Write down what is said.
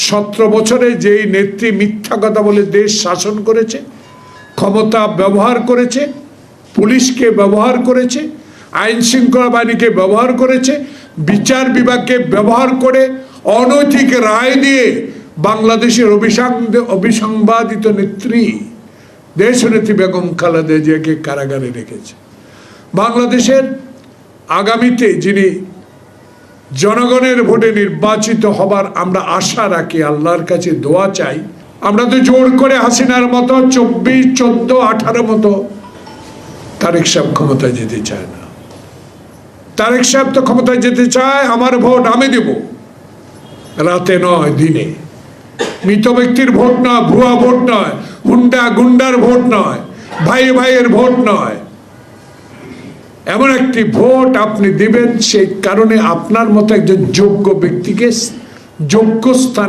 17 বছরে যেই নেত্রী মিথ্যা কথা বলে দেশ শাসন করেছে, ক্ষমতা ব্যবহার করেছে, পুলিশকে ব্যবহার করেছে, আইন শৃঙ্খলা বাহিনীকে ব্যবহার করেছে, বিচার বিভাগকে ব্যবহার করে অনৈতিক রায় দিয়ে বাংলাদেশের অবিসংবাদিত নেত্রী দেশনেত্রী বেগম খালেদা জিয়াকে কারাগারে রেখেছে। বাংলাদেশের আগামীতে যিনি জনগণের ভোটে নির্বাচিত হবার আমরা আশা রাখি, আল্লাহর কাছে দোয়া চাই। আমরা তো জোর করে হাসিনার মতো 24, 14, 18 মতো তারেক সাহেব ক্ষমতায় যেতে চায় না। তারেক সাহেব তো ক্ষমতায় যেতে চায় আমার ভোট আমি দেব, রাতে নয় দিনে। মৃত ব্যক্তির ভোট নয়, ভুয়া ভোট নয়, গুন্ডার ভোট নয়, ভাই ভাইয়ের ভোট নয়। এমন একটি ভোট আপনি দিবেন, সেই কারণে আপনার মতো একজন যোগ্য ব্যক্তিকে যোগ্য স্থানে